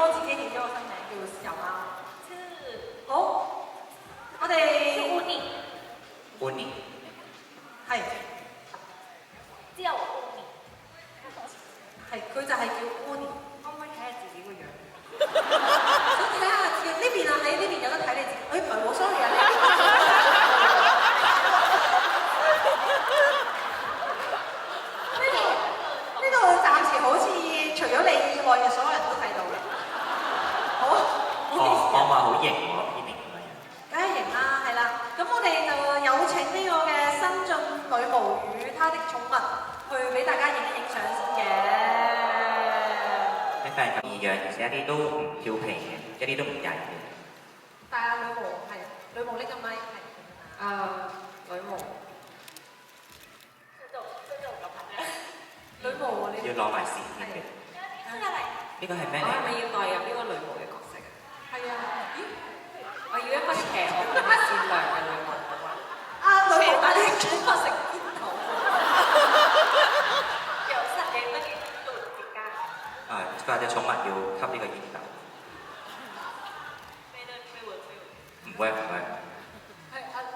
貓自己起咗個新名叫小貓。好，我哋烏尼。烏尼。係。之後烏尼。係，佢就係叫烏尼。可唔可以睇下自己個樣？想睇下呢邊啊，喺呢邊有得睇你自己。唔係喎，sorry啊。呢度暫時好似除咗你以外嘅所有人都睇到嘅。好，我話好型喎，呢邊咁樣。梗係型啦，係啦。咁我哋就有請呢個嘅新晉女巫與她的寵物去俾大家影一影相先嘅。啲飯咁易養，而且一啲都唔調皮嘅，一啲都唔曳嘅。但係女巫係女巫呢個咪係女巫。女巫你要攞埋線嘅。呢個係咩嚟？我係咪要代入呢個女巫嘅角色啊？係啊。咦？我要一個邪惡同埋善良嘅女巫。啊，女巫但係寵物食煙頭。有實嘅乜嘢都會疊加。佢話隻寵物要吸呢個煙頭。唔會唔會。係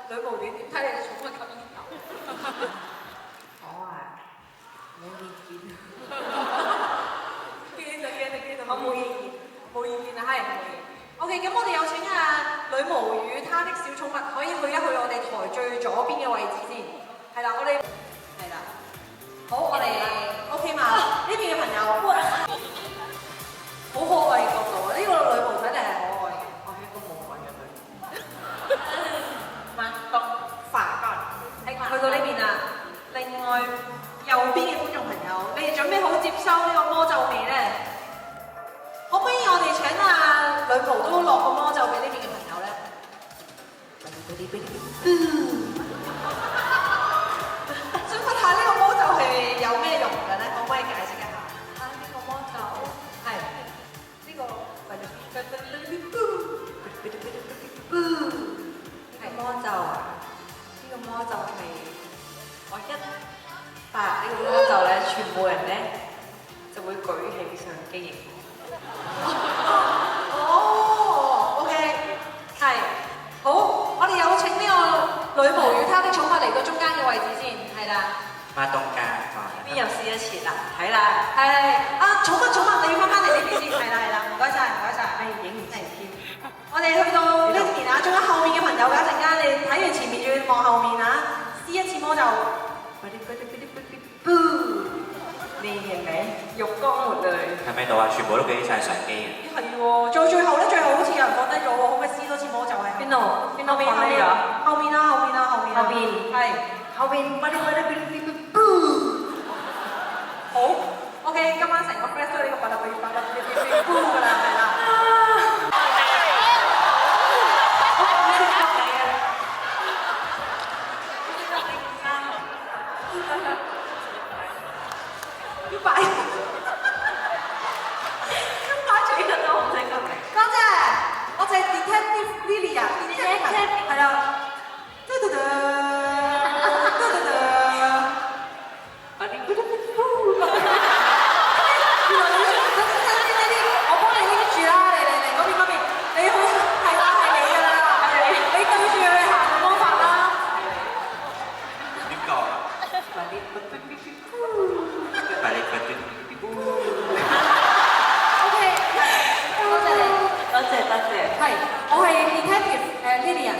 女巫你點睇你隻寵物吸煙頭？我啊，冇意見。見就我冇意見，冇意見啊，係冇意見。OK， 咁我哋有請女巫與她的小寵物可以去一去我哋台最左邊嘅位置先。係啦，我哋係啦。好，我哋 OK 嘛？呢邊嘅朋友，好可愛嘅角度啊！呢個女巫仔定係可愛嘅，我係一個冇愛嘅女巫。慢動發幹。係去到呢邊啦。另外右邊嘅觀眾朋友，你哋準備好接收呢個魔咒未咧？可唔可以我哋請女巫都落個魔咒俾呢邊嘅朋友咧？想問下呢個魔咒係有咩用嘅咧？可唔可以解釋一下？呢個魔咒係呢個魔咒啊！呢個魔咒係我一發呢個魔咒咧，全部人咧就會舉起相機影。哦 ，OK， 係好，我哋有請呢個女巫與她的寵物嚟到中間嘅位置先，係啦。孖東家邊又試一次啦？睇啦，係啊，寵物，你要翻嚟呢邊先，係啦，唔該晒。影唔切添。我哋去到呢邊啊，仲有後面嘅朋友㗎，陣間你睇完前面要望後面啊，試一次魔咒。你係咪浴缸活類？係咪度啊？全部都俾晒相機嘅。咦係喎，最後咧，最後好似有人放低咗喎，可唔可以試多次魔咒啊？邊度？後面係。好，OK， 今晚成個 flash 都係呢個㗎啦，係啦。要擺住呢個都唔使咁明。多謝，我就係 Detective Lily 啊 ，Detective 係啦。我幫你拎住啦，嚟嗰邊，你好，係啦，係你㗎啦，你對住佢行嘅方法啦。邊個？OK，多謝你，係，我係 Detective Lillian，